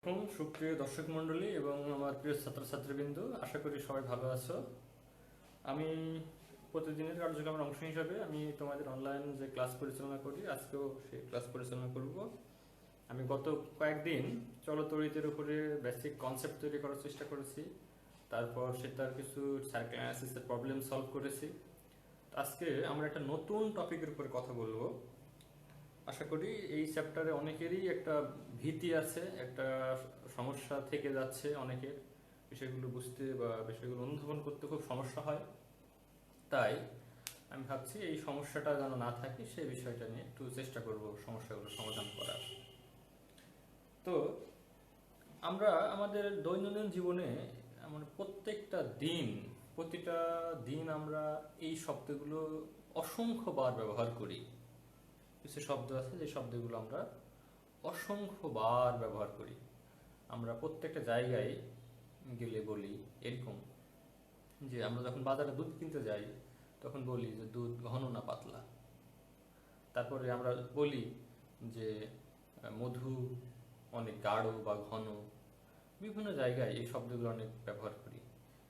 সুপ্রিয় দর্শক মণ্ডলী এবং আমার প্রিয় ছাত্রছাত্রীবৃন্দ, আশা করি সবাই ভালো আছো। আমি প্রতিদিনের কার্যক্রমের অংশ হিসাবে আমি তোমাদের অনলাইন যে ক্লাস পরিচালনা করি, আজকেও সেই ক্লাস পরিচালনা করব। আমি গত কয়েকদিন চলতরিতের উপরে বেসিক কনসেপ্ট তৈরি করার চেষ্টা করেছি, তারপর সেটার কিছু সার্কেল অ্যানালিসিসের প্রবলেম সলভ করেছি। আজকে আমরা একটা নতুন টপিকের উপরে কথা বলবো। আশা করি এই চ্যাপ্টারে অনেকেরই একটা ভীতি আছে, একটা সমস্যা থেকে যাচ্ছে অনেকের, বিষয়গুলো বুঝতে বা বিষয়গুলো অনুধাবন করতে খুব সমস্যা হয়। তাই আমি ভাবছি এই সমস্যাটা যেন না থাকে সেই বিষয়টা নিয়ে একটু চেষ্টা করব সমস্যাগুলো সমাধান করার। তো আমরা আমাদের দৈনন্দিন জীবনে মানে প্রতিটা দিন আমরা এই শব্দগুলো অসংখ্যবার ব্যবহার করি। কিছু শব্দ আছে যে শব্দগুলো আমরা অসংখ্যবার ব্যবহার করি। আমরা প্রত্যেকটা জায়গায় গেলে বলি এরকম যে আমরা যখন বাজারে দুধ কিনতে যাই তখন বলি যে দুধ ঘন না পাতলা। তারপরে আমরা বলি যে মধু অনেক গাঢ় বা ঘন। বিভিন্ন জায়গায় এই শব্দগুলো অনেক ব্যবহার করি।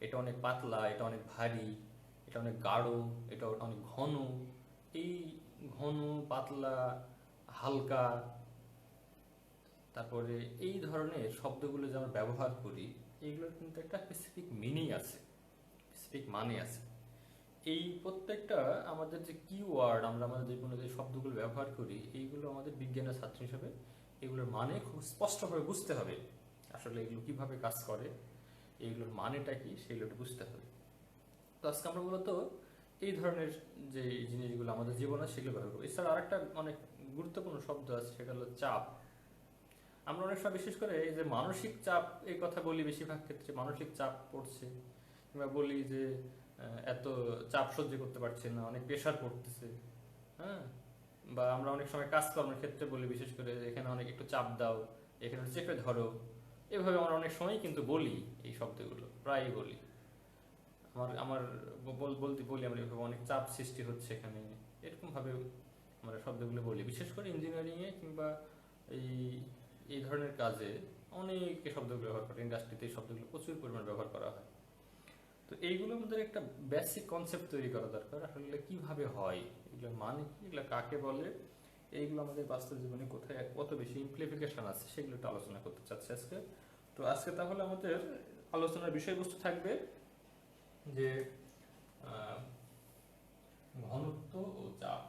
এটা অনেক পাতলা, এটা অনেক ভারী, এটা অনেক গাঢ়, এটা অনেক ঘন। এই ঘন, পাতলা, হালকা, তারপরে এই ধরনের শব্দগুলো যে আমরা ব্যবহার করি, এইগুলোর কিন্তু একটা স্পেসিফিক মিনিং আছে, স্পেসিফিক মানে আছে। এই প্রত্যেকটা আমাদের যে কিওয়ার্ড, আমরা আমাদের জীবনে যে শব্দগুলো ব্যবহার করি, এইগুলো আমাদের বিজ্ঞানের ছাত্র হিসেবে এগুলোর মানে খুব স্পষ্টভাবে বুঝতে হবে। আসলে এগুলো কিভাবে কাজ করে, এইগুলোর মানেটা কি, সেগুলো বুঝতে হবে। তো আজকে আমরা মূলত এই ধরনের যে জিনিসগুলো আমাদের জীবনে সেগুলো ব্যবহার করি। এছাড়া আরেকটা অনেক গুরুত্বপূর্ণ শব্দ আছে, সেটা হলো চাপ। আমরা অনেক সময় বিশেষ করে এই যে মানসিক চাপ, এই কথা বলি বেশিরভাগ ক্ষেত্রে, মানসিক চাপ পড়ছে, কিংবা বলি যে এত চাপ সহ্য করতে পারছে না, অনেক প্রেশার পড়তেছে। হ্যাঁ, বা আমরা অনেক সময় কাজকর্মের ক্ষেত্রে বলি, বিশেষ করে এখানে অনেক একটু চাপ দাও, এখানে চেপে ধরো। এভাবে আমরা অনেক সময় কিন্তু বলি, এই শব্দগুলো প্রায়ই বলি। আমার আমার বলতে বলি আমরা এভাবে অনেক চাপ সৃষ্টি হচ্ছে এখানে, এরকম ভাবে আমরা শব্দগুলো বলি। বিশেষ করে ইঞ্জিনিয়ারিংয়ে কিংবা এই এই ধরনের কাজে অনেক শব্দগুলো ব্যবহার করে, ইন্ডাস্ট্রিতে এই শব্দগুলো প্রচুর পরিমাণ ব্যবহার করা হয়। তো এইগুলো আমাদের একটা বেসিক কনসেপ্ট তৈরি করা দরকার, আসলে কিভাবে হয়, এগুলোর মানে কি, এগুলো কাকে বলে, এইগুলো আমাদের বাস্তব জীবনে কোথায় কত বেশি ইমপ্লিফিকেশন আছে, সেগুলো একটু আলোচনা করতে চাচ্ছি আজকে। তো আজকে তাহলে আমাদের আলোচনার বিষয়বস্তু থাকবে যে আহ, ঘনত্ব ও চাপ।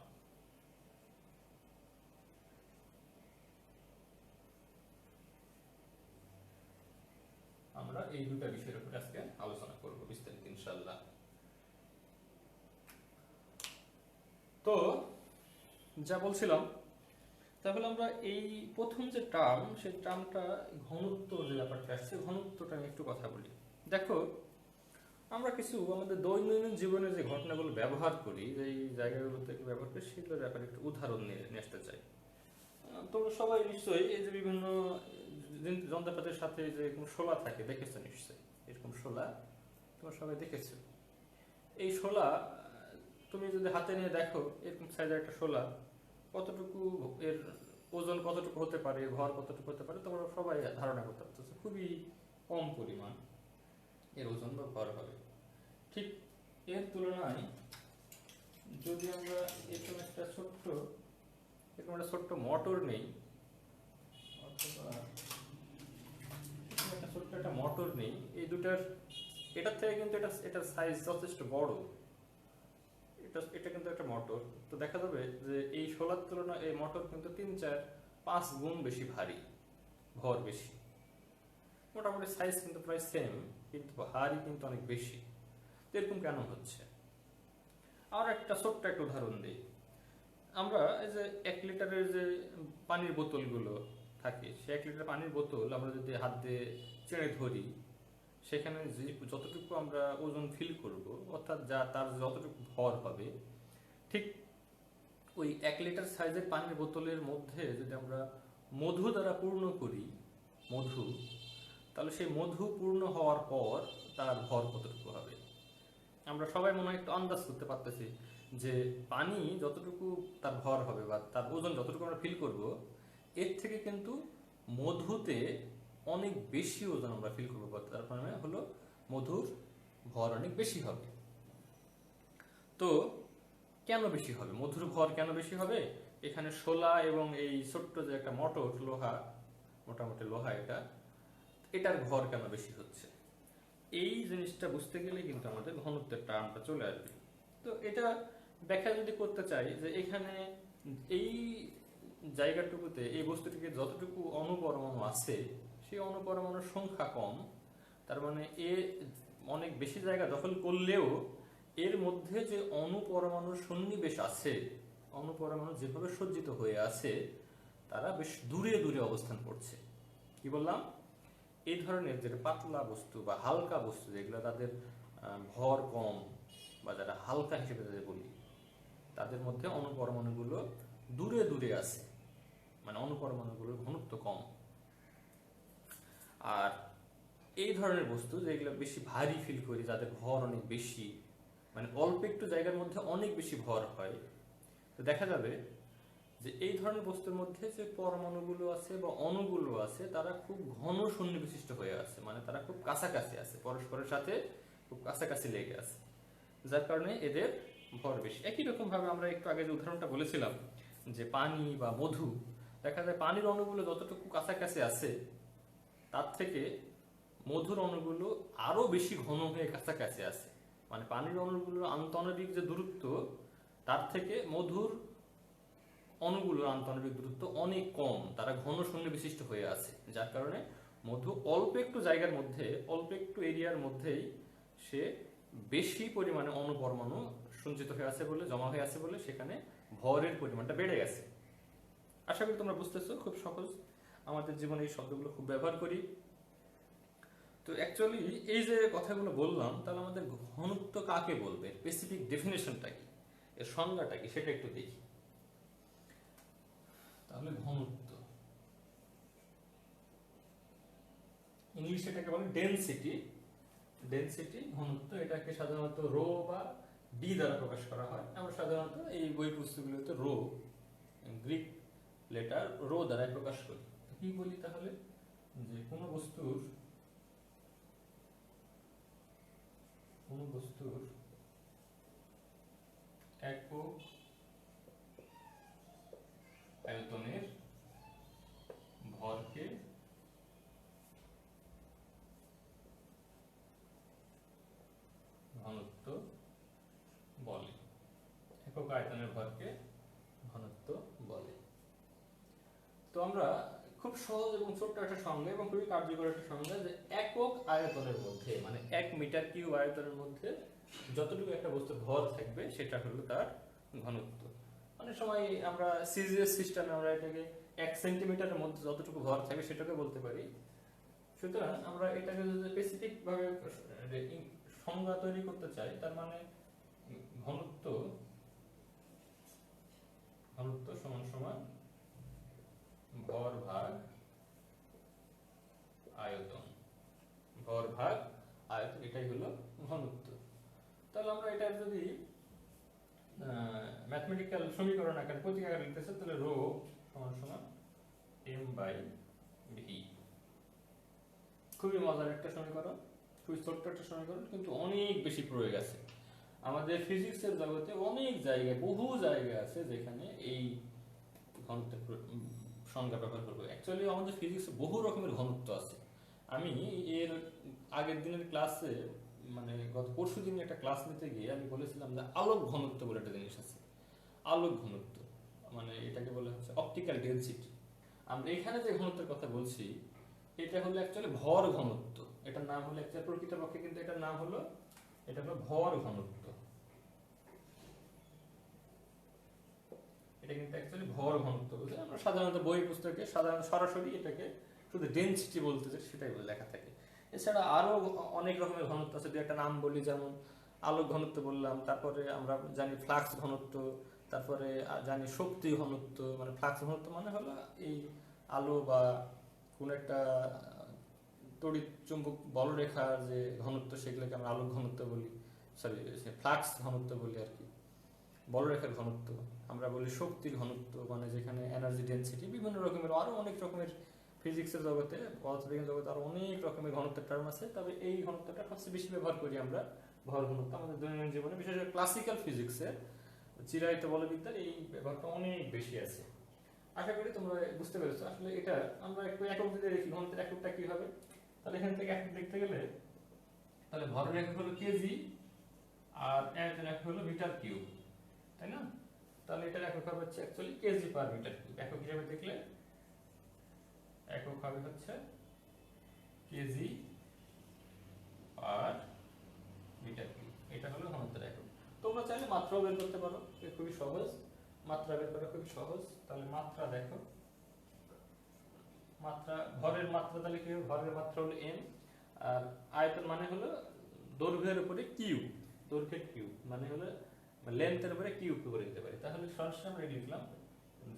আমরা এই দুটা বিষয়ের উপরে আজকে আলোচনা করব বিস্তারিত ইনশাআল্লাহ। তো যা বলছিলাম, তাহলে আমরা এই প্রথম যে টার্ম, সেই টার্মটা ঘনত্ব, যে ব্যাপারটা আসছে ঘনত্বটা নিয়ে একটু কথা বলি। দেখো, আমরা কিছু আমাদের দৈনন্দিন জীবনে যে ঘটনাগুলো ব্যবহার করি, যে এই জায়গাগুলোতে ব্যবহার করি, সেগুলোর ব্যাপারে একটু উদাহরণ নিয়ে আসতে চাই। তোমরা সবাই নিশ্চয়ই এই যে বিভিন্ন যন্ত্রপাতির সাথে যে এরকম শোলা থাকে, দেখেছো নিশ্চয়ই এরকম শোলা, তোমরা সবাই দেখেছো। এই শোলা তুমি যদি হাতে নিয়ে দেখো, এরকম সাইজের একটা শোলা, কতটুকু এর ওজন কতটুকু হতে পারে, ভর কতটুকু হতে পারে, তোমরা সবাই ধারণা করতে পারছো। খুবই কম পরিমাণ এর ওজন বা ভর হবে। ঠিক এর তুলনায় যদি আমরা এরকম একটা ছোট্ট মোটর নেই, অথবা একটা ছোট্ট একটা মোটর নেই, এই দুটার, এটার থেকে কিন্তু এটার সাইজ যথেষ্ট বড়। এটা কিন্তু একটা মোটর। তো দেখা যাবে যে এই সোলার তুলনায় এই মোটর কিন্তু 3, 4, 5 গুণ বেশি ভারী, ভর বেশি। মোটামুটি সাইজ কিন্তু প্রায় সেম, কিন্তু ভারী কিন্তু অনেক বেশি। তো এরকম কেন হচ্ছে? আর একটা ছোট্ট একটা উদাহরণ দিই। আমরা এই যে 1 লিটারের যে পানির বোতলগুলো থাকে, সে 1 লিটার পানির বোতল আমরা যদি হাত দিয়ে চেড়ে ধরি, সেখানে যতটুকু আমরা ওজন ফিল করব, অর্থাৎ তার যতটুকু ভর হবে, ঠিক ওই 1 লিটার সাইজের পানির বোতলের মধ্যে যদি আমরা মধু দ্বারা পূর্ণ করি, মধু, তাহলে সেই মধু পূর্ণ হওয়ার পর তার ভর কতটুকু হবে। আমরা সবাই মনে হয় একটু আন্দাজ করতে পারতেছি যে পানি যতটুকু তার ভর হবে বা তার ওজন যতটুকু আমরা ফিল করব, এর থেকে কিন্তু মধুতে অনেক বেশি ওজন আমরা ফিল করবো, তার মানে হলো মধুর ভর অনেক বেশি হবে। তো কেন বেশি হবে, মধুর ভর কেন বেশি হবে? এখানে শোলা এবং এই ছোট্ট যে একটা মোটর লোহা, মোটামুটি লোহা, এটার ভর কেন বেশি হচ্ছে, এই জিনিসটা বুঝতে গেলে কিন্তু আমাদের ঘনত্বের টার্মটা চলে আসবে। তো এটা ব্যাখ্যা যদি করতে চাই যে এখানে এই জায়গাটুকুতে এই বস্তুটিকে যতটুকু অণুপরমাণু আছে সেই অণুপরমাণুর সংখ্যা কম, তার মানে এ অনেক বেশি জায়গা দখল করলেও এর মধ্যে যে অণুপরমাণুর সন্নিবেশ আছে, অণুপরমাণু যেভাবে সজ্জিত হয়ে আছে, তারা বেশ দূরে দূরে অবস্থান করছে। কি বললাম, এই ধরনের যে পাতলা বস্তু বা হালকা বস্তু যেগুলো তাদের ভর কম বা যারা হালকা হিসেবে যাদের বলি, তাদের মধ্যে অণুপরমাণুগুলো দূরে দূরে আছে, মানে অণুপরমাণুগুলোর ঘনত্ব কম। আর এই ধরনের বস্তু যেগুলো বেশি ভারী ফিল করি, যাদের ভর অনেক বেশি, মানে অল্প একটু জায়গার মধ্যে অনেক বেশি ভর হয়, তো দেখা যাবে যে এই ধরনের বস্তুর মধ্যে যে পরমাণুগুলো আছে বা অণুগুলো আছে তারা খুব ঘন সন্নিবিষ্ট হয়ে আছে, মানে তারা খুব কাছাকাছি আছে, পরস্পরের সাথে খুব কাছাকাছি লেগে আছে, যার কারণে এদের ভর বেশি। একই রকম ভাবে আমরা একটু আগে যে উদাহরণটা বলেছিলাম যে পানি বা মধু, দেখা যায় পানির অণুগুলো যতটুকু কাছাকাছি আছে তার থেকে মধুর অণুগুলো আরো বেশি ঘন হয়ে কাছাকাছি আছে, মানে পানির অণুগুলোর আন্তঃআণবিক যে দূরত্ব তার থেকে মধুর অণুগুলোর আন্তঃআণবিক দূরত্ব অনেক কম, তারা ঘন সন্নিবিষ্ট হয়ে আছে, যার কারণে মধু অল্প একটু জায়গার মধ্যে, অল্প একটু এরিয়ার মধ্যেই সে বেশি পরিমাণে অণুপরমাণু সঞ্চিত হয়ে আছে বলে, জমা হয়ে আছে বলে সেখানে ভরের পরিমাণটা বেড়ে গেছে। আশা করি তোমরা বুঝতেছো, খুব সহজ, আমাদের জীবনে এই শব্দগুলো খুব ব্যবহার করি। তো অ্যাকচুয়ালি এই যে কথাগুলো বললাম, তাহলে আমাদের ঘনত্ব কাকে বলবে, স্পেসিফিক ডেফিনেশনটা কি, এর সংজ্ঞাটা কি, সেটা একটু দেখি। তাহলে ঘনত্ব ইংলিশে এটাকে বলে ডেনসিটি। ডেনসিটি ঘনত্ব, এটাকে সাধারণত রো বা ডি দ্বারা প্রকাশ করা হয়। আমরা সাধারণত এই বই পুস্তকগুলোতে রো, গ্রিক লেটার রো দ্বারা প্রকাশ করি। কি বলি তাহলে, যে কোনো বস্তুর একক আয়তনের ভরকে ঘনত্ব বলে, একক আয়তনের ভরকে ঘনত্ব বলে। তো আমরা খুব সহজ এবং ছোট্ট একটা সংজ্ঞা এবং খুবই কার্যকর একটা সংজ্ঞা, যে একক আয়তনের মধ্যে, মানে 1 মিটার কিউব আয়তনের মধ্যে যতটুকু একটা বস্তুর ভর থাকবে সেটা হলো তার ঘনত্ব। অনেক সময় আমরা সিজিএস সিস্টেমে আমরা এটাকে 1 সেন্টিমিটারের মধ্যে যতটুকু ভর থাকবে সেটাকে বলতে পারি। সুতরাং আমরা এটাকে যদি স্পেসিফিক ভাবে সংজ্ঞা তৈরি করতে চাই, তার মানে ঘনত্ব সমান সমান ভর ভাগ আয়তন, ভর ভাগ আয়তন, এটাই হলো ঘনত্ব। তাহলে আমরা এটা যদি ম্যাথমেটিক্যাল সমীকরণ আকারে প্রতীক আকারে লিখতে চাই, তাহলে রো সমান সমান m বাই ভি। খুবই মজার একটা সমীকরণ, খুবই ছোট্ট একটা সমীকরণ, কিন্তু অনেক বেশি প্রয়োগ আছে আমাদের ফিজিক্সের জগতে। অনেক জায়গায়, বহু জায়গা আছে যেখানে এই ঘনত্বের সংজ্ঞা ব্যবহার করবো। অ্যাকচুয়ালি আমাদের ফিজিক্সে বহু রকমের ঘনত্ব আছে। আমি এর আগের দিনের ক্লাসে, মানে গত পরশু দিনে একটা ক্লাস নিতে গিয়ে আমি বলেছিলাম যে আলোক ঘনত্ব বলে একটা জিনিস আছে। আলোক ঘনত্ব মানে এটাকে বলে হচ্ছে অপটিক্যাল ডেনসিটি। আমরা এখানে যে ঘনত্বের কথা বলছি এটা হলো অ্যাকচুয়ালি ভর ঘনত্ব। এটার নাম হলো অ্যাকচুয়ালি প্রকৃতপক্ষে কিন্তু এটার নাম হলো, এটা হলো ভর ঘনত্ব। এটা কিন্তু অ্যাকচুয়ালি ভর ঘনত্ব বলতে আমরা সাধারণত বই পুস্তকে সাধারণত সরাসরি এটাকে শুধু ডেনসিটি বলতে চাই, সেটাই লেখা থাকে। এছাড়া আরো অনেক রকমের ঘনত্ব আছে, একটা নাম বলি, যেমন আলোক ঘনত্ব বললাম, তারপরে আমরা জানি ফ্লাক্স ঘনত্ব, তারপরে জানি শক্তি ঘনত্ব। মানে ফ্লাক্স ঘনত্ব মানে হলো এই আলো বা কোন একটা তড়িৎ চুম্বক বলরেখার যে ঘনত্ব, সেগুলোকে আমরা আলোক ঘনত্ব বলি, সরি ফ্লাক্স ঘনত্ব বলি আর কি, বলরেখার ঘনত্ব। আমরা বলি শক্তির ঘনত্ব, মানে যেখানে এনার্জি ডেনসিটি, বিভিন্ন রকমের আরো অনেক রকমের ফিজিক্সের জগতে, পদার্থবিজ্ঞান জগতে আরো অনেক রকমের ঘনত্বের টার্ম আছে, তবে এই ঘনত্বটা সবচেয়ে বেশি ব্যবহার করি আমরা ভর ঘনত্ব আমাদের দৈনন্দিন জীবনে, বিশেষ করে ক্লাসিক্যাল ফিজিক্সে, চিরায়ত বলবিদ্যার এই ব্যবহারটা অনেক বেশি আছে। আশা করি তোমরা বুঝতে পেরেছো। আসলে এটা আমরা একটু একক দিতে দেখি ঘনত্বের এককটা কি হবে। তাহলে এখান থেকে একক দেখতে গেলে তাহলে ভরের একক হলো কেজি আর আয়তন একক হলো মিটার কিউব, তাই না? তাহলে এটার একক হবে হচ্ছে actually KG per metre cube. একক হিসেবে দেখলে একক হবে হচ্ছে কেজি পার মিটার কিউব, এটা হলো ঘনত্বের একক। তোমরা চাইলে মাত্রাও বের করতে পারো, খুবই সহজ, মাত্রা বের করা খুবই সহজ। তাহলে মাত্রা দেখো, মাত্রা ভরের মাত্রা তাহলে কি হবে, ভরের মাত্রা হলো m, আর আয়তন মানে হলো দৈর্ঘ্যের উপরে কিউ, দৈর্ঘ্যের কিউ মানে হলো লেন্থের উপরে কিউব করে দিতে পারি। তাহলে সরাসরি আমরা লিখলাম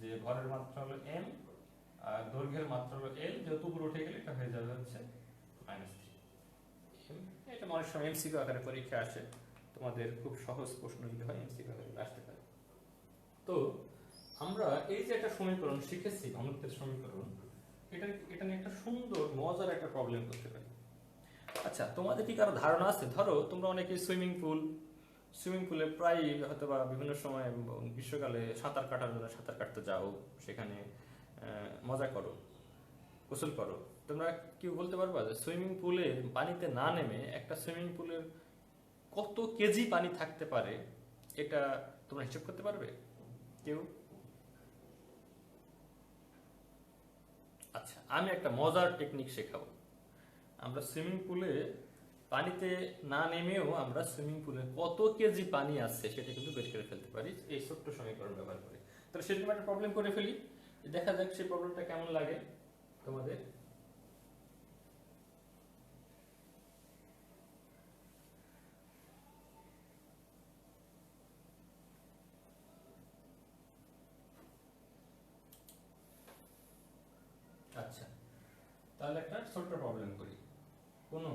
যে ভরের মাত্রা হলো m আর দৈর্ঘ্যের মাত্রা হলো l, যেহেতু উপরে উঠে গেলে এটা হয়ে যাবে হচ্ছে -3 m। এটা অনেক সময় এমসিকিউ আকারে পরীক্ষা আসে, তোমাদের খুব সহজ প্রশ্ন যদি হয় এমসিকিউ আকারে আসতে পারে। তো আমরা এই যে একটা সমীকরণ শিখেছি ঘনত্বের সমীকরণ, এটা নিয়ে একটা সুন্দর মজার একটা প্রবলেম করতে পারি। আচ্ছা, তোমাদের কি কারো ধারণা আছে, ধরো তোমরা অনেকে সুইমিং পুলে প্রায় হয়তো বা বিভিন্ন সময় গ্রীষ্মকালে সাঁতার কাটার জন্য সাঁতার কাটতে যাও, সেখানে মজা করো, গোসল করো। তোমরা কি বলতে পারবা যে সুইমিং পুলে পানিতে না নেমে একটা সুইমিং পুলের কত কেজি পানি থাকতে পারে, এটা তোমরা হিসাব করতে পারবে কেউ? আচ্ছা, আমি একটা মজার টেকনিক শেখাবো। আমরা সুইমিং পুলে পানিতে না নেমেও আমরা সুইমিং পুলে কত কেজি পানি আছে সেটা কিন্তু বের করে ফেলতে পারি এই ছোট্ট সমীকরণ ব্যবহার করে। তাহলে সেরকম একটা প্রবলেম করে ফেলি, দেখা যাক সেই প্রবলেমটা কেমন লাগে তোমাদের। আচ্ছা, তাহলে একটা ছোট্ট প্রবলেম করি। কোনো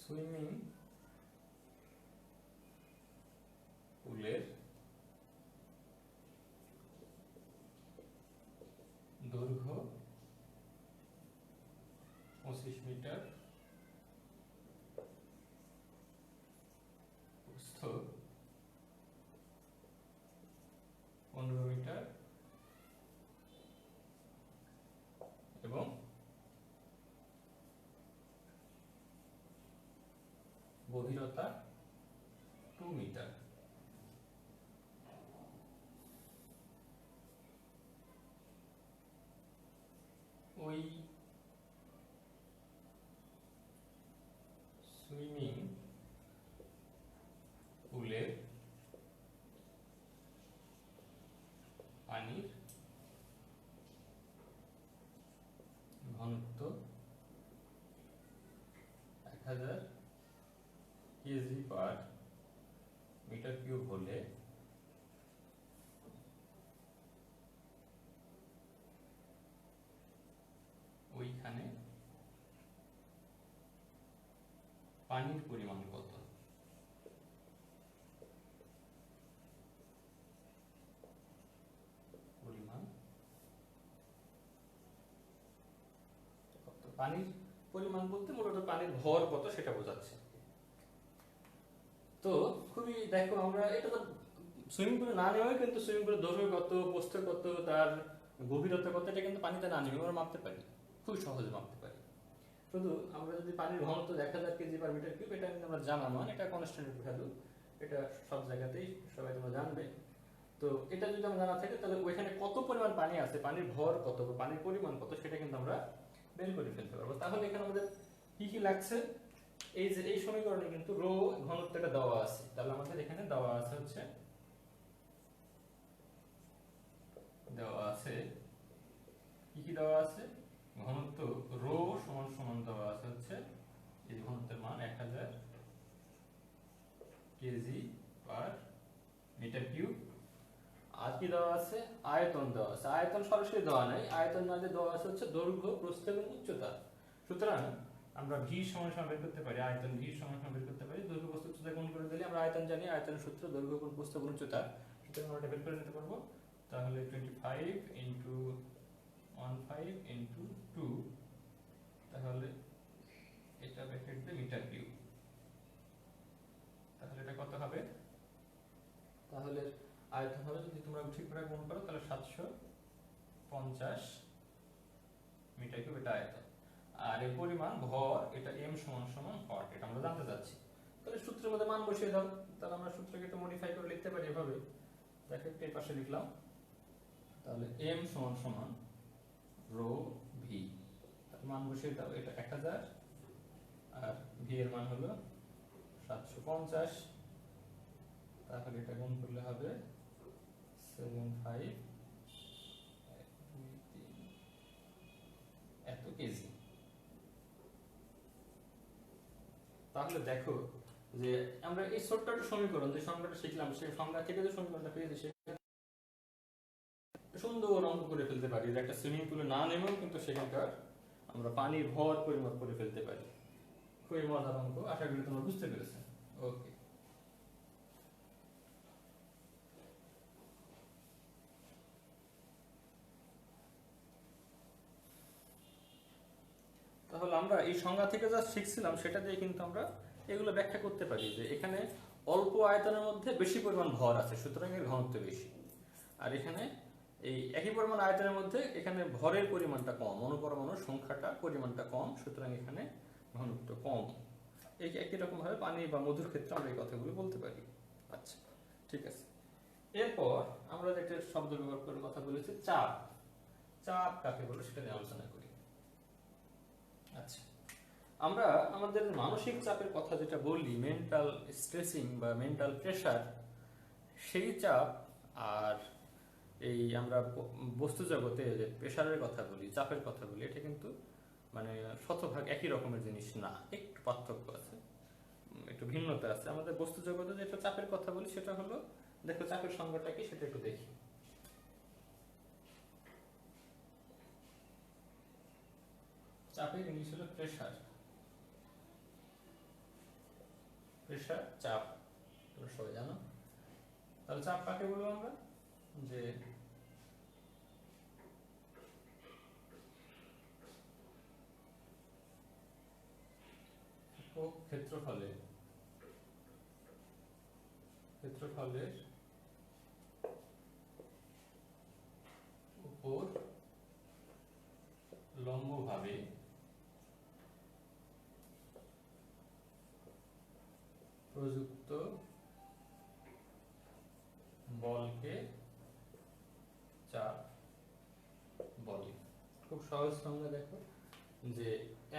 সুইমিং পুলের দৈর্ঘ্য 25 মিটার, প্রস্থ 15 মিটার এবং গভীরতা 2 মিটার। ওই সুইমিং পুলের পানির ঘনত্ব 1000 কেজি পার মিটার কিউব হলে ওইখানে পানির পরিমাণ কত? পানির পরিমাণ বলতে মূলত পানির ভর কত সেটা বোঝাচ্ছে। তো খুবই দেখো, আমরা এটা তো সুইমিং পুলে না নেওয়াই কিন্তু সুইমিং পুলের দৈর্ঘ্য কত, প্রস্থ কত, তার গভীরতা কত, এটা কিন্তু পানিতে না নেমে আমরা মাপতে পারি, খুব সহজে মাপতে পারি। শুধু আমরা যদি পানির ঘনত্ব 1000 কেজি পার মিটার কিউব, এটা কিন্তু আমরা জানা মান, এটা কনস্ট্যান্ট ভ্যালু, এটা সব জায়গাতেই সবাই তোমরা জানবে। তো এটা যদি আমরা জানা থাকে তাহলে ওইখানে কত পরিমাণ পানি আছে, পানির ভর কত, পানির পরিমাণ কত, সেটা কিন্তু আমরা বের করে ফেলতে পারবো। তাহলে এখানে আমাদের কি কি লাগছে, এই যে এই সমীকরণে কিন্তু রো ঘনত্বটা দেওয়া আছে, তাহলে আমাদের এখানে দেওয়া আছে হচ্ছে কি কি দেওয়া আছে, ঘনত্ব রো সমান সমান দেওয়া আছে হচ্ছে এই ঘনত্বের মান 1000 কেজি পার মিটার কিউব। আর কি দেওয়া আছে, আয়তন দেওয়া আছে, আয়তন সরাসরি দেওয়া নাই, আয়তন না দিয়ে দেওয়া আছে হচ্ছে দৈর্ঘ্য, প্রস্থ এবং উচ্চতা। সুতরাং আমরা ভি সমান সমান বের করতে পারি, আয়তন ভি সমান সমান বের করতে পারি, দৈর্ঘ্য প্রস্থ উচ্চতা গুণ করে দিলে আমরা আয়তন জানি, আয়তনের সূত্র দৈর্ঘ্য গুণ প্রস্থ গুণ উচ্চতা। সূত্রে আমরা বের করে নিতে পারবো। তাহলে 25 ইন্টু 15 ইন্টু 2, তাহলে এটা ব্র্যাকেট দিয়ে মিটার কিউব। তাহলে এটা কত হবে? তাহলে আয়তন হবে, যদি তোমরা ঠিকভাবে গুণ করো তাহলে 750 মিটার কিউব এটা আয়তন। আর এর পরিমাণ ভর, এটা m সমান সমান ওয়াট, এটা আমরা জানতে চাচ্ছি। তাহলে সূত্রের মধ্যে মান বসিয়ে দাও। তাহলে আমরা সূত্রকে একটু মডিফাই করে লিখতে পারি এভাবে, দেখো এই পাশে লিখলাম। তাহলে m সমান সমান রো ভি, মান বসিয়ে দাও। এটা 1000 আর ভি এর মান হলো 750। তাহলে এটা গুণ করলে হবে 75 এত কেজি। তাহলে দেখো যে আমরা এই ছোট্ট একটা সমীকরণ, যে সংখ্যাটা শিখলাম সেই সংখ্যা থেকে যে সমীকরণটা পেয়েছি সে সুন্দর অঙ্ক করে ফেলতে পারি, যে একটা সুইমিং পুলে না নেমেও কিন্তু সেখানকার আমরা পানির ভর পরিমাপ করে ফেলতে পারি। খুবই মজার অঙ্ক, আশা করি তোমরা বুঝতে পেরেছো। ওকে, তাহলে আমরা এই সংজ্ঞা থেকে যা শিখছিলাম সেটা দিয়ে কিন্তু আমরা এগুলো ব্যাখ্যা করতে পারি যে এখানে অল্প আয়তনের মধ্যে বেশি পরিমাণ ভর আছে, সুতরাং এর ঘনত্ব বেশি। আর এখানে এই একই পরিমাণ আয়তনের মধ্যে এখানে ভরের পরিমাণটা কম, অনুপরমাণুর সংখ্যাটা পরিমাণটা কম, সুতরাং এখানে ঘনত্ব কম। এই একই রকম ভাবে পানি বা মধুর ক্ষেত্রে আমরা এই কথাগুলো বলতে পারি। আচ্ছা, ঠিক আছে। এরপর আমরা একটা শব্দ ব্যবহার করে কথা বলেছি, চাপ। চাপ কাকে বলে সেটা নিয়ে আলোচনা করি। আচ্ছা, আমরা আমাদের মানসিক চাপের কথা যেটা বলি, মেন্টাল স্ট্রেসিং বা মেন্টাল প্রেশার, সেই চাপ আর এই আমরা বস্তু জগতে যে প্রেশারের কথা বলি, চাপের কথা বলি, এটা কিন্তু মানে শতভাগ একই রকমের জিনিস না, একটু পার্থক্য আছে, একটু ভিন্নতা আছে। আমাদের বস্তু জগতে যেটা চাপের কথা বলি সেটা হলো, দেখো চাপের সংজ্ঞাটা কি সেটা একটু দেখি। চাপের ইংলিশ হলো প্রেশার। প্রেশার, চাপ, তোমরা সবাই জানো। তাহলে চাপ কাকে বলবো আমরা? যে ক্ষেত্রফলের উপর লম্বভাবে প্রযুক্ত বলকে চাপ বলে। খুব সহজ সংজ্ঞা, দেখো যে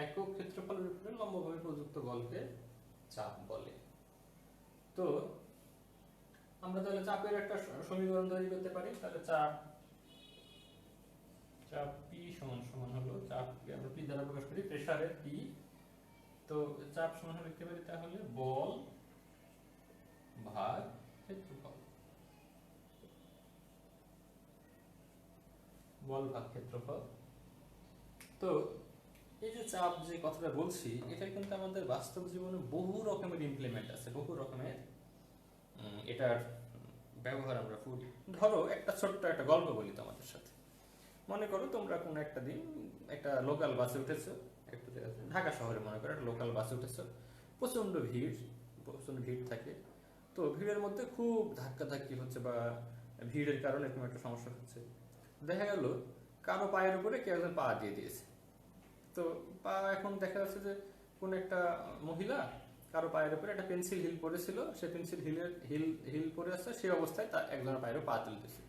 একক ক্ষেত্রফলের উপরে লম্বভাবে প্রযুক্ত বলকে চাপ বলে। তো আমরা তাহলে চাপের একটা সমীকরণ তৈরি করতে পারি। তাহলে চাপ পি সমান সমান হলো, চাপকে আমরা পি দ্বারা প্রকাশ করি, প্রেসারের পি। তো চাপ সমান লিখতে পারি তাহলে বল ভাগ ক্ষেত্রফল, বল ভাগ ক্ষেত্রফল। তো এই যে চাপ যে কথাটা বলছি, এটা কিন্তু আমাদের বাস্তব জীবনে বহু রকমের ইমপ্লিমেন্ট আছে, বহু রকমের এটার ব্যবহার আমরা করি। ধরো একটা ছোট্ট একটা গল্প বলি তোমাদের সাথে। মনে করো তোমরা কোনো একটা দিন একটা লোকাল বাসে উঠেছো, একটু ঢাকা শহরে মনে করো একটা লোকাল বাসে উঠেছো, প্রচন্ড ভিড় থাকে। তো ভিড়ের মধ্যে খুব ধাক্কাধাক্কি হচ্ছে বা ভিড়ের কারণে এরকম একটা সমস্যা হচ্ছে। দেখা গেল কারো পায়ের উপরে কেউ একজন পা দিয়ে দিয়েছে। তো পা, এখন দেখা যাচ্ছে যে কোন একটা মহিলা কারো পায়ের উপরে একটা পেন্সিল হিল পরেছিল, সে পেন্সিল হিল পরে আছে, সেই অবস্থায় তার একজনের পায়ের পা তুলতেছে।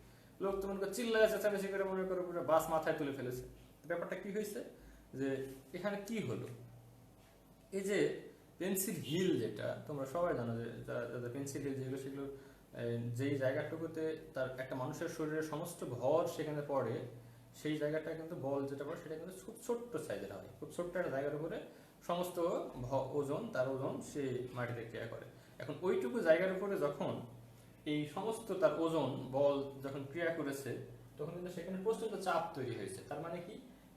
লোক তো মনে করে চিল্লায় চেঁচামেচি করে মনে করে পুরো বাস মাথায় তুলে ফেলেছে। ব্যাপারটা কি হয়েছে, যে এখানে কি হলো, এই যে পেন্সিল হিল, যেটা তোমরা সবাই জানো যে যাদের পেন্সিল হিল যেগুলো, সেগুলো যেই জায়গাটুকুতে তার একটা মানুষের শরীরের সমস্ত ভর সেখানে পড়ে, সেই জায়গাটা কিন্তু বল যেটা পড়ে সেটা কিন্তু খুব ছোট্ট সাইজের হয়। খুব ছোট্ট একটা জায়গার উপরে সমস্ত ওজন, তার ওজন সে মাটিতে ক্রিয়া করে। এখন ওইটুকু জায়গার উপরে যখন এই সমস্ত তার ওজন বল যখন ক্রিয়া করেছে, তখন কিন্তু সেখানে প্রচন্ড চাপ তৈরি হয়েছে। তার মানে কি,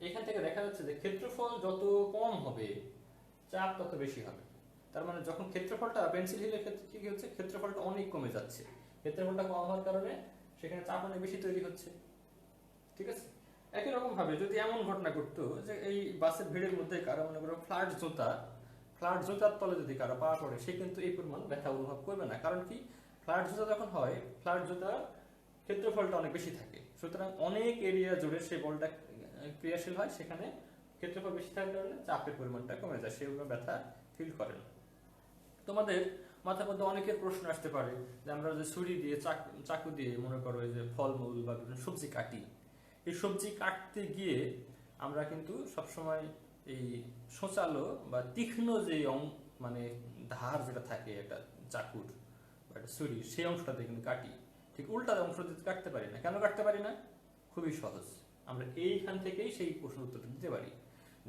এখান থেকে দেখা যাচ্ছে যে ক্ষেত্রফল যত কম হবে চাপ তত বেশি হবে। তার মানে যখন ক্ষেত্রফলটা পেন্সিল হিলের ক্ষেত্রে কি হচ্ছে, ক্ষেত্রফলটা অনেক কমে যাচ্ছে, ক্ষেত্রফলটা কম হওয়ার কারণে সেখানে চাপ অনেক বেশি তৈরি হচ্ছে। ঠিক আছে, একই রকম ভাবে যদি এমন ঘটনা ঘটতো যে এই বাসের ভিড়ের মধ্যে কারো মনে করো ফ্ল্যাট জুতার তলে যদি কারো পা পড়ে, সে কিন্তু এই পরিমাণ ব্যথা অনুভব করবে না। কারণ কি, ফ্ল্যাট জুতা যখন হয়, ফ্ল্যাট জুতা ক্ষেত্রফলটা অনেক বেশি থাকে, সুতরাং অনেক এরিয়া জুড়ে সেই বলটা ক্রিয়াশীল হয়, সেখানে ক্ষেত্রফল বেশি থাকার কারণে চাপের পরিমাণটা কমে যায়, সেগুলো ব্যথা ফিল করে না। তোমাদের মাথার মধ্যে অনেকের প্রশ্ন আসতে পারে যে আমরা যে ছুরি দিয়ে চাকু দিয়ে মনে করো এই যে ফলমূল বা বিভিন্ন সবজি কাটি, এই সবজি কাটতে গিয়ে আমরা কিন্তু সবসময় এই সোঁচালো বা তীক্ষ্ণ যে মানে ধার যেটা থাকে একটা চাকুর বা একটা ছুরির, সেই অংশটাতে কিন্তু কাটি। ঠিক উল্টা অংশতে কাটতে পারি না। কেন কাটতে পারি না? খুবই সহজ, আমরা এইখান থেকেই সেই প্রশ্নের উত্তরটা দিতে পারি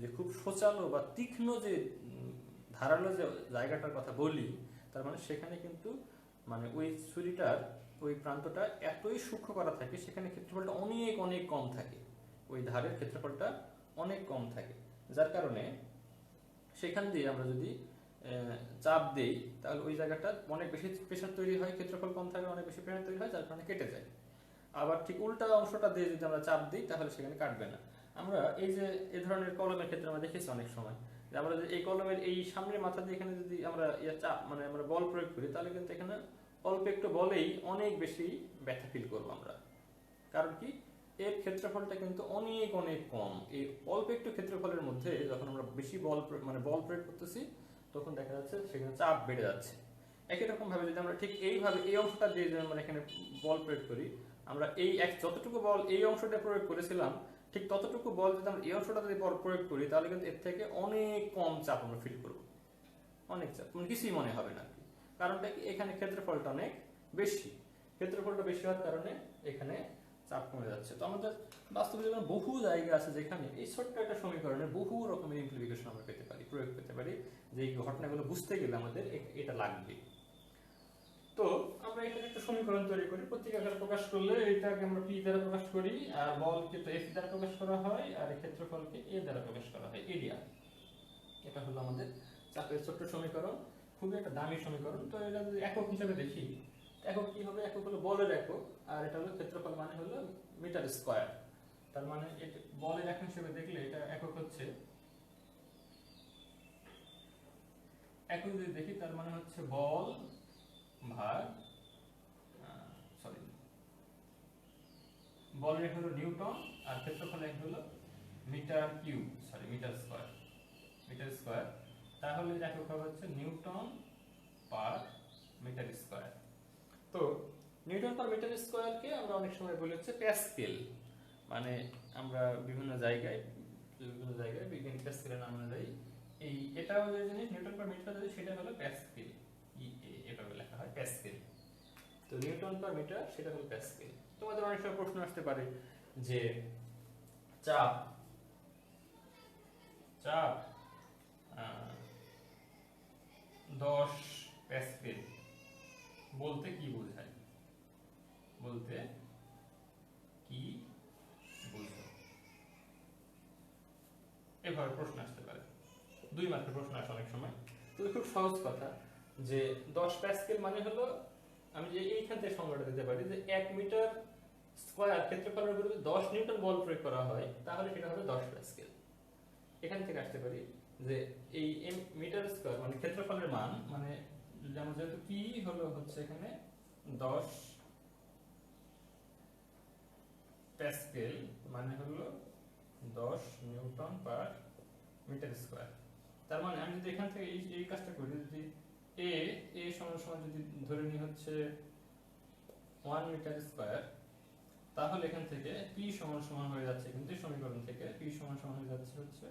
যে খুব সোঁচালো বা তীক্ষ্ণ যে ধারালো যে জায়গাটার কথা বলি, তার মানে সেখানে কিন্তু মানে ওই ছুরিটার ওই প্রান্তটা এতই সূক্ষ্ম করা থাকে, সেখানে ক্ষেত্রফলটা অনেক অনেক কম থাকে, ওই ধারের ক্ষেত্রফলটা অনেক কম থাকে, যার কারণে সেখান দিয়ে আমরা যদি চাপ দেই তাহলে ওই জায়গাটা অনেক বেশি প্রেশার তৈরি হয়, ক্ষেত্রফল কম থাকে, অনেক বেশি প্রেশার তৈরি হয়, যার কারণে কেটে যায়। আবার ঠিক উল্টা অংশটা দিয়ে যদি আমরা চাপ দিই তাহলে সেখানে কাটবে না। আমরা এই যে এই ধরনের কলমের ক্ষেত্রে আমরা দেখেছি অনেক সময় যে আমরা যদি এই কলমের এই সামনের মাথা দিয়ে এখানে যদি আমরা চাপ মানে আমরা বল প্রয়োগ করি, তাহলে কিন্তু এখানে অল্প একটু বলেই অনেক বেশি ব্যথা ফিল করবো আমরা। কারণ কি, এর ক্ষেত্রফলটা কিন্তু অনেক অনেক কম। এই অল্প একটু ক্ষেত্রফলের মধ্যে যখন আমরা বেশি বল প্রয়োগ করতেছি, তখন দেখা যাচ্ছে সেখানে চাপ বেড়ে যাচ্ছে। একই রকম ভাবে যদি আমরা ঠিক এইভাবে এই অংশটা দিয়ে যদি আমরা এখানে বল প্রয়োগ করি, আমরা এই যতটুকু বল এই অংশটা প্রয়োগ করেছিলাম, ঠিক ততটুকু বল যদি আমরা এই অংশটা যদি প্রয়োগ করি, তাহলে কিন্তু এর থেকে অনেক কম চাপ আমরা ফিল করব, অনেক চাপ, কিছুই মনে হবে না। কারণটা কি, এখানে ক্ষেত্রফলটা অনেক বেশি, ক্ষেত্রফলটা বেশি হওয়ার কারণে এখানে চাপ কমে যাচ্ছে। তো আমাদের বাস্তব জীবনে বহু জায়গা আছে যেখানে এই ছোট্ট একটা সমীকরণের বহু রকমের ইমপ্লিকেশন আমরা পেতে পারি, প্রয়োগ পেতে পারি, যে এই ঘটনাগুলো বুঝতে গেলে আমাদের এটা লাগবে। তো আমরা এখানে একটা সমীকরণ তৈরি করি, প্রতীক আকারে প্রকাশ করলে এটাকে আমরা পি দ্বারা প্রকাশ করি, আর বলকে তো এফ দ্বারা প্রকাশ করা হয়, আর ক্ষেত্রফলকে এ দ্বারা প্রকাশ করা হয়, এরিয়া। এটা হলো আমাদের চাপের ছোট্ট সমীকরণ, খুবই একটা দামি সমীকরণ। তো এটা যদি একক হিসেবে দেখি, একক কি হবে? একক হলো বলের একক, আর এটা হলো ক্ষেত্রফল মানে হলো মিটার স্কয়ার। তার মানে বলের একক হিসেবে দেখলে এটা একক হচ্ছে, একক যদি দেখি তার মানে হচ্ছে বল ভাগ বলের এক হলো নিউটন, আর ক্ষেত্রফল এক হলো মিটার কিউব, মিটার স্কয়ার। তাহলে একক হবে হচ্ছে নিউটন পার মিটার স্কয়ার। তো নিউটন পার মিটার স্কয়ারকে আমরা অনেক সময় বলি হচ্ছে প্যাসকেল। মানে আমরা বিভিন্ন জায়গায় বিজ্ঞানী প্যাসকেলের নাম অনুযায়ী এই এটাও যে জিনিস নিউটন পার মিটার, যদি সেটা হলো প্যাসকেল, এভাবে লেখা হয় প্যাসকেল। তো নিউটন পার মিটার সেটা হলো প্যাসকেল। তোমাদের অনেক সময় প্রশ্ন আসতে পারে যে চাপ 10 প্যাসকেল বলতে কি বোঝায়, এভাবে প্রশ্ন আসতে পারে। 2 মার্কের প্রশ্ন আসে অনেক সময়। তো খুব সহজ কথা যে 10 প্যাসকেল মানে হলো, আমি যে এইখান থেকে সংজ্ঞাটা দিতে পারি যে 1 মিটার স্কয়ার ক্ষেত্রফলের উপর যদি 10 নিউটন বল প্রয়োগ করা হয়, তাহলে সেটা হবে 10 প্যাসকেল। এখান থেকে আসতে পারি যে এই মিটার স্কয়ার মানে ক্ষেত্রফলের মান, মানে যেমন যেহেতু কি হলো হচ্ছে এখানে 10 প্যাসকেল মানে হলো 10 নিউটন পার মিটার স্কয়ার। তার মানে আমি যদি এখান থেকে এই কাজটা করি, যদি এ সমান সমান যদি ধরে নিই হচ্ছে 1 মিটার স্কয়ার, তাহলে এখান থেকে পি সমান সমান হয়ে যাচ্ছে, কিন্তু সমীকরণ থেকে পি সমান সমান হয়ে যাচ্ছে হচ্ছে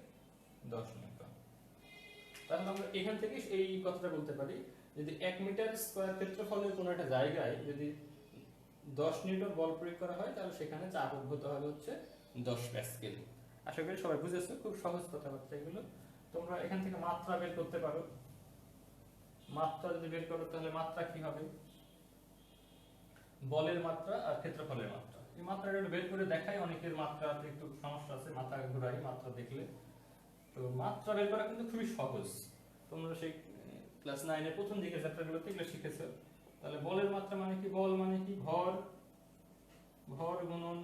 10 নিউটন। তাহলে আমরা এখান থেকে এই কথাটা বলতে পারি, যদি 1 মিটার স্কয়ার ক্ষেত্রফলের কোনো একটা জায়গায় যদি 10 নিউটন বল প্রয়োগ করা হয়, তাহলে সেখানে চাপ উদ্ভূত হবে হচ্ছে 10 প্যাসকেল। আশা করি সবাই বুঝেছো, খুব সহজ কথাবার্তা এগুলো। তোমরা এখান থেকে মাত্রা বের করতে পারো। মাত্রা যদি বের করো তাহলে মাত্রা কি হবে? বলের মাত্রা আর ক্ষেত্রফলের মাত্রা। এই মাত্রাটা একটু বের করে দেখাই, অনেকের মাত্রাতে একটু সমস্যা আছে, মাথা ঘুরাই মাত্রা দেখলে। তো মাত্রা বের করা কিন্তু খুবই সহজ। তোমরা সেই ক্লাস 9 এর প্রথম দিকের চ্যাপ্টারগুলোতে এগুলো শিখেছো। তাহলে বলের মাত্রা মানে কি, বল মানে কি ভর, ভর গুণন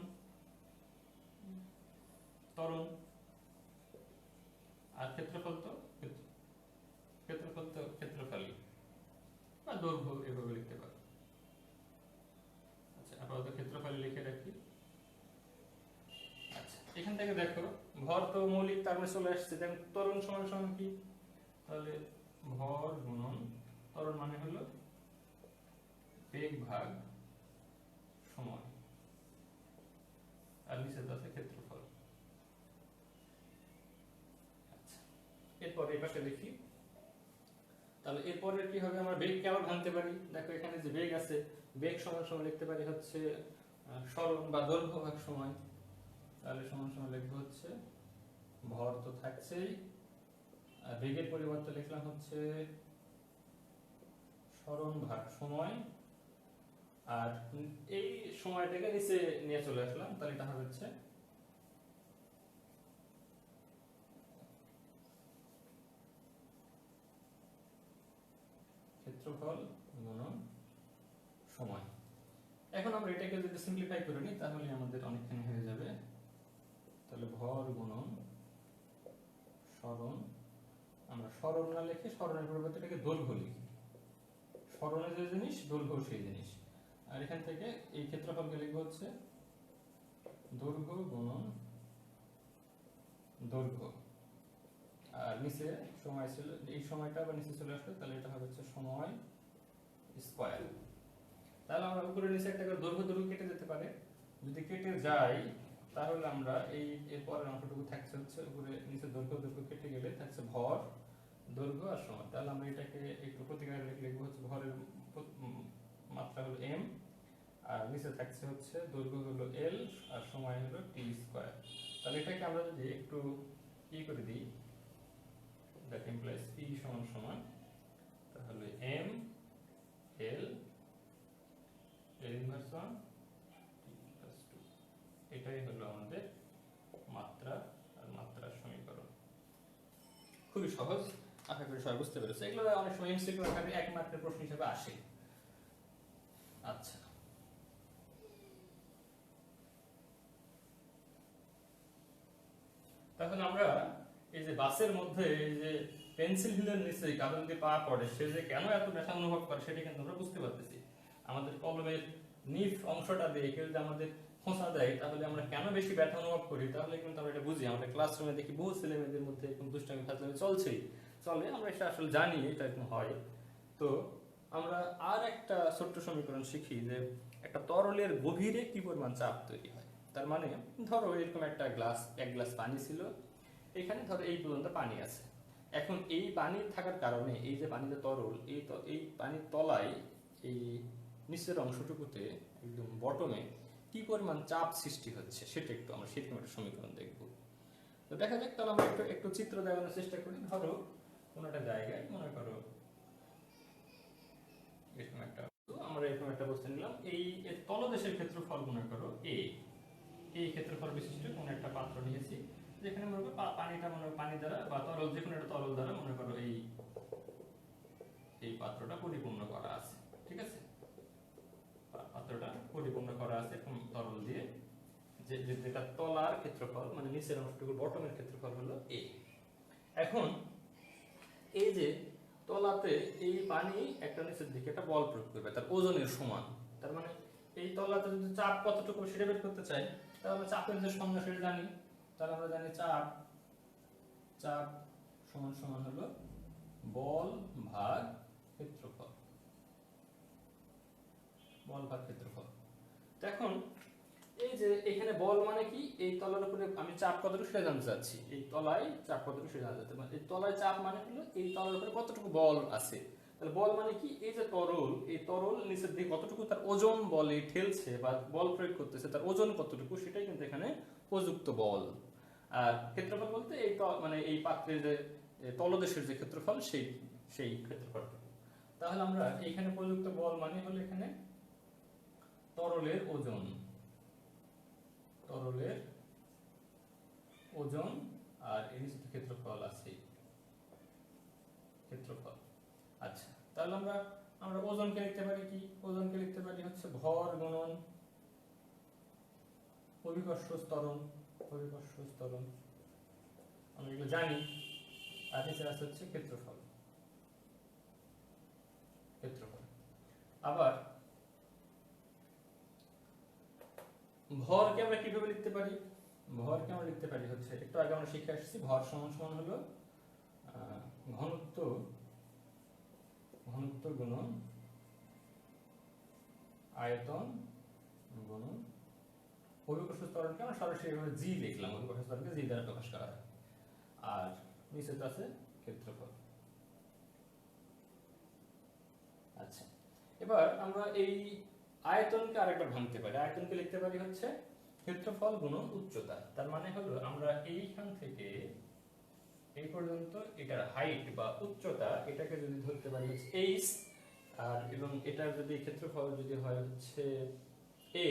ত্বরণ, আর ক্ষেত্রফল তো ক্ষেত্রফল তো ক্ষেত্রফলই বা দৈর্ঘ্য, এভাবে লিখতে পারো। আচ্ছা, আপাতত ক্ষেত্রফলই লিখে রাখি। আচ্ছা, এখান থেকে দেখো ভর তো মৌলিক, তার মানে চলে আসছে। দেখো ত্বরণ সমান সমান কি, তাহলে ভর গুণন ত্বরণ মানে হলো বেগ ভাগ সময়, আর নিচে আছে ক্ষেত্রফল। আচ্ছা, এরপর এই পাশে দেখি, তাহলে এরপরে কি হবে, আমরা বেগকে আবার ভাঙতে পারি। দেখো এখানে যে বেগ আছে, বেগ সমান সমান লিখতে পারি হচ্ছে সরণ বা দৈর্ঘ্য ভাগ সময়। তাহলে সমান সমান লিখবো হচ্ছে ভর তো থাকছেই, আর বেগের পরিবর্তে লিখলাম হচ্ছে সরণ ভাগ সময়, আর এই সময়টাকে নিচে নিয়ে চলে আসলাম, তাহলে এটা হবে হচ্ছে ক্ষেত্রফল গুণন সময়। এখন আমরা এটাকে যদি সিম্পলিফাই করে নিই তাহলে আমাদের অনেকখানি হয়ে যাবে। তাহলে ভর গুণন সরণ, আমরা সরণ না লিখে সরণের পরিবর্তে এটাকে দৈর্ঘ্য লিখি। সরণের যে জিনিস, দৈর্ঘ্য সেই জিনিস। আর এখান থেকে এই ক্ষেত্রফলকে লিখবো হচ্ছে দৈর্ঘ্য গুণন দৈর্ঘ্য, আর নিচে সময় ছিল, এই সময়টা আবার নিচে চলে আসলো, তাহলে এটা হবে হচ্ছে সময় স্কয়ার। তাহলে আমরা উপরে নিচে একটা করে দৈর্ঘ্য দৈর্ঘ্য কেটে যেতে পারে, যদি কেটে যায় তাহলে আমরা এই এরপরের অংশটুকু থাকছে হচ্ছে উপরে নিচে দৈর্ঘ্য দৈর্ঘ্য কেটে গেলে থাকছে ভর দৈর্ঘ্য আর সময়। তাহলে আমরা এটাকে একটু প্রতিকারে লিখবো হচ্ছে ভরের মাত্রা হলো m, আর নিচে থাকছে হচ্ছে দৈর্ঘ্য হলো l, আর সময় হলো t স্কয়ার। তাহলে এটাকে আমরা যদি একটু কি করে দিই, দ্যাট ইমপ্লাইজ p সমান সমান তাহলে m l inverse 1 t plus 2, এটাই হলো আমাদের মাত্রা আর মাত্রার সমীকরণ। খুবই সহজ, আশা করি সবাই বুঝতে পেরেছে। এগুলো অনেক সময় এমসিকিউ আকারে 1 মার্কের প্রশ্ন হিসেবে আসে। আচ্ছা, তাহলে আমরা এই যে বাসের মধ্যে এই যে পেন্সিল হিলের নিচে কারো যদি পা পড়ে, সে যে কেন এত ব্যথা অনুভব করে সেটা কিন্তু আমরা বুঝতে পারতেছি। আমাদের কলমের নিফ অংশটা দিয়ে কেউ যদি আমাদের খোঁচা দেয় তাহলে আমরা কেন বেশি ব্যথা অনুভব করি, তাহলে কিন্তু আমরা এটা বুঝি। আমরা ক্লাসরুমে দেখি বহু ছেলে মেয়েদের মধ্যে এরকম দুষ্টামি ফাজলামি চলছেই চলে, আমরা এটা আসলে জানি এটা এরকম হয়। তো আমরা আর একটা ছোট্ট সমীকরণ শিখি যে একটা তরলের গভীরে কি পরিমাণ চাপ তৈরি হয়। তার মানে ধরো এরকম একটা গ্লাস, এক গ্লাস পানি ছিল, এখানে ধরো এই পর্যন্ত পানি আছে। এখন এই পানি থাকার কারণে এই যে পানিতে তরল, এই পানির তলায় এই নিচের অংশটুকুতে একদম বটমে কি পরিমাণ চাপ সৃষ্টি হচ্ছে সেটা একটু আমরা সেরকম একটা সমীকরণ দেখব। তো দেখা যাক, তাহলে আমরা একটু একটু চিত্র দেখানোর চেষ্টা করি। ধরো কোনো একটা জায়গায় মনে করো এরকম একটা, আমরা এরকম একটা বস্তু নিলাম, এই তলদেশের ক্ষেত্রফল মনে করো এই ক্ষেত্রফল বিশিষ্ট কোনো একটা পাত্র নিয়েছি, যেখানে মনে করো পানিটা মনে করো পানি দ্বারা বা তরল, যে কোনো একটা তরল দ্বারা মনে করো এই পাত্রটা পরিপূর্ণ করা আছে। ঠিক আছে, পাত্রটা পরিপূর্ণ করা আছে এরকম তরল দিয়ে, যেটা তলার ক্ষেত্রফল মানে নিচের অংশটুকু বটমের ক্ষেত্রফল হলো a। এখন এই যে তলাতে এই পানি একটা নিচের দিকে একটা বল প্রয়োগ করবে তার ওজনের সমান, তার মানে এই তলাতে যদি চাপ কতটুকু সেটা বের করতে চাই, তাহলে আমরা চাপের যে সংজ্ঞা সেটা জানি। তাহলে আমরা জানি চাপ সমান সমান হলো বল ভাগ ক্ষেত্রফল, বল ভাগ ক্ষেত্রফল। এখন এই যে এখানে বল মানে কি, এই তলার উপরে আমি চাপ কতটুকু সেটা জানতে চাচ্ছি, এই তলায় চাপ কতটুকু সেটা জানতে চাচ্ছি। এই তলায় চাপ মানে হলো এই তলার উপরে কতটুকু বল আছে। তাহলে বল মানে কি, এই যে তরল, এই তরল নিচের দিকে কতটুকু তার ওজন বলে ঠেলছে বা বল প্রয়োগ করতেছে, তার ওজন কতটুকু সেটাই কিন্তু এখানে প্রযুক্ত বল। আর ক্ষেত্রফল বলতে এই মানে এই পাত্রের যে তলদেশের যে ক্ষেত্রফল সেই ক্ষেত্রফলটুকু। তাহলে আমরা এখানে প্রযুক্ত বল মানে হলো এখানে তরলের ওজন, আর এর নিচে ক্ষেত্রফল আছে, ক্ষেত্রফল। আচ্ছা, তাহলে আমরা আমরা ওজনকে লিখতে পারি কি, ওজনকে লিখতে পারি হচ্ছে ভর গুণন অভিকর্ষ ত্বরণ, অভিকর্ষ ত্বরণ আমরা এগুলো জানি। আর নিচে আছে হচ্ছে ক্ষেত্রফল, ক্ষেত্রফল। আবার ভরকে আমরা কিভাবে লিখতে পারি, ভরকে আমরা লিখতে পারি হচ্ছে একটু আগে আমরা শিখে আসছি ভর সমান সমান হলো ঘনত্ব, ঘনত্ব গুণন আয়তন গুণন অভিকর্ষ ত্বরণকে আমরা সরাসরি এভাবে জি লিখলাম, অভিকর্ষ ত্বরণকে জি দ্বারা প্রকাশ করা হয়। আর নিচে তো আছে ক্ষেত্রফল। আচ্ছা, এবার আমরা এই আয়তনকে আরেকবার ভাঙতে পারি, আয়তনকে লিখতে পারি হচ্ছে ক্ষেত্রফল গুণন উচ্চতা। তার মানে হলো আমরা এইখান থেকে এই পর্যন্ত এটার হাইট বা উচ্চতা এটাকে যদি ধরতে পারি হচ্ছে এইচ, আর এবং এটার যদি ক্ষেত্রফল যদি হয় হচ্ছে এ,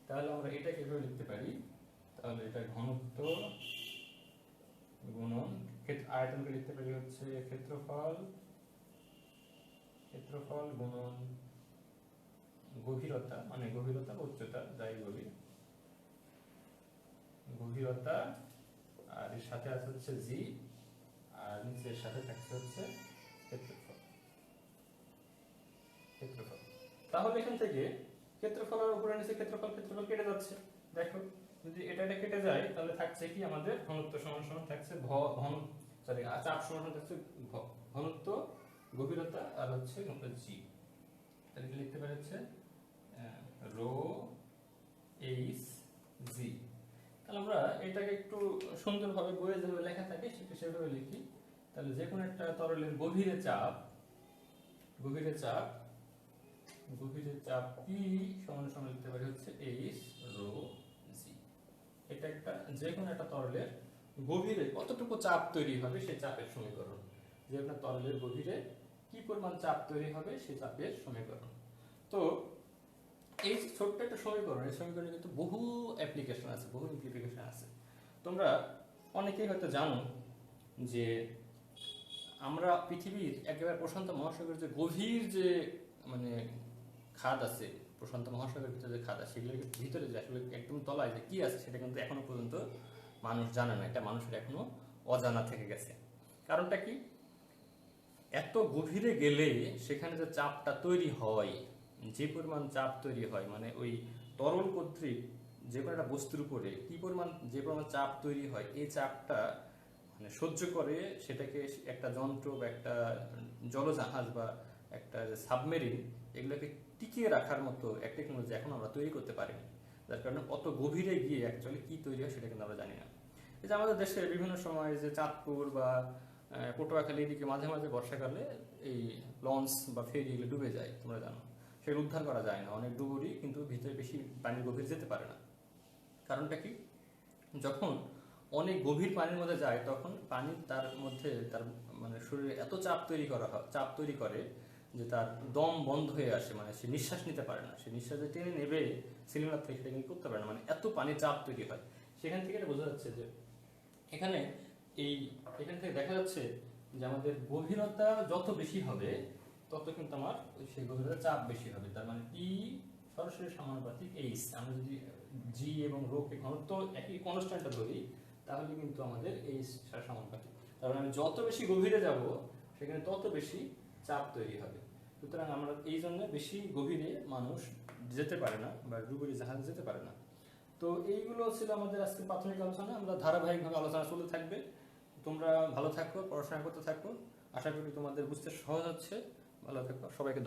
তাহলে আমরা এটাকে এভাবে লিখতে পারি, তাহলে এটা ঘনত্ব গুণন আয়তনকে লিখতে পারি হচ্ছে ক্ষেত্রফল, ক্ষেত্রফল গুণন গভীরতা, মানে গভীরতা উচ্চতা যাই বলি, গভীরতা, আর এর সাথে আছে হচ্ছে জি, আর নিচের সাথে থাকছে হচ্ছে ক্ষেত্রফল, ক্ষেত্রফল। তাহলে এখান থেকে ক্ষেত্রফলের উপরে নিচে ক্ষেত্রফল, ক্ষেত্রফল কেটে যাচ্ছে। দেখো যদি এটা কেটে যায় তাহলে থাকছে কি আমাদের ঘনত্ব সমান সমান থাকছে চাপ সমান সমান থাকছে ঘনত্ব গভীরতা আর হচ্ছে জি। তাহলে লিখতে পারি হচ্ছে রো এইচ জি। তাহলে আমরা এটাকে একটু সুন্দরভাবে বইয়ে যেভাবে লেখা থাকে সেটা সেভাবে লিখি। তাহলে যে কোনো একটা তরলের গভীরে চাপ, গভীরে চাপ, গভীরে চাপ পি সমান সমান লিখতে পারি হচ্ছে এইচ রো জি। এটা একটা যে কোনো একটা তরলের গভীরে কতটুকু চাপ তৈরি হবে সেই চাপের সমীকরণ, যে কোনো তরলের গভীরে কি পরিমাণ চাপ তৈরি হবে সেই চাপের সমীকরণ। তো এই ছোট্ট একটা সমীকরণ, এই সমীকরণে কিন্তু বহু অ্যাপ্লিকেশন আছে, বহু ইমপ্লিকেশন আছে। তোমরা অনেকেই হয়তো জানো যে আমরা পৃথিবীর একেবারে প্রশান্ত মহাসাগরের যে গভীর যে মানে খাদ আছে, প্রশান্ত মহাসাগরের ভিতরে যে খাদ আছে সেগুলোর ভিতরে যে আসলে একদম তলায় যে কি আছে সেটা কিন্তু এখনো পর্যন্ত মানুষ জানে না, এটা মানুষের এখনো অজানা থেকে গেছে। কারণটা কি, এত গভীরে গেলে সেখানে যে চাপটা তৈরি হয়, যে পরিমাণ চাপ তৈরি হয়, মানে ওই তরল কর্তৃক যে কোনো একটা বস্তুর উপরে কি পরিমাণ যে পরিমাণ চাপ তৈরি হয়, এই চাপটা মানে সহ্য করে সেটাকে একটা যন্ত্র বা একটা জলজাহাজ বা একটা সাবমেরিন এগুলোকে টিকিয়ে রাখার মতো এক টেকনোলজি এখন আমরা তৈরি করতে পারিনি। যার কারণে অত গভীরে গিয়ে অ্যাকচুয়ালি কি তৈরি হয় সেটা কিন্তু আমরা জানি না। এই যে আমাদের দেশে বিভিন্ন সময় যে চাঁদপুর বা পটুয়াখালী এদিকে মাঝে মাঝে বর্ষাকালে এই লঞ্চ বা ফেরি এগুলো ডুবে যায়, তোমরা জানো, সেগুলো উদ্ধার করা যায় না, অনেক ডুবুরি কিন্তু ভিতরে বেশি পানির গভীর যেতে পারে না। কারণটা কি, যখন অনেক গভীর পানির মধ্যে যায় তখন পানি তার মধ্যে তার মানে শরীরে এত চাপ তৈরি করা হয়, চাপ তৈরি করে যে তার দম বন্ধ হয়ে আসে, মানে সে নিঃশ্বাস নিতে পারে না, সে নিঃশ্বাস যে টেনে নেবে সিলিন্ডার থেকে সেটা কিন্তু করতে পারে না, মানে এত পানি চাপ তৈরি হয়। সেখান থেকে এটা বোঝা যাচ্ছে যে এখানে এখান থেকে দেখা যাচ্ছে যে আমাদের গভীরতা যত বেশি হবে তত কিন্তু আমার সেই গভীরতা চাপ বেশি হবে। তার মানে ই সরাসরি সমানুপাতিক এইচ। আমরা যদি জি এবং রো কে ঘনত্ব একই কনস্ট্যান্টটা ধরি তাহলে কিন্তু আমাদের এইচ সমানুপাতিক। তার মানে আমি যত বেশি গভীরে যাব সেখানে তত বেশি চাপ তৈরি হবে। সুতরাং আমরা এই জন্য বেশি গভীরে মানুষ যেতে পারে না বা ডুবুরি জাহাজ যেতে পারে না। তো এইগুলো ছিল আমাদের আজকে প্রাথমিক আলোচনা, আমরা ধারাবাহিকভাবে আলোচনা চলতে থাকবে। তোমরা ভালো থাকো, পড়াশোনা করতে থাকো, আশা করি তোমাদের বুঝতে সহজ হচ্ছে। ভালো থাকো, সবাইকে।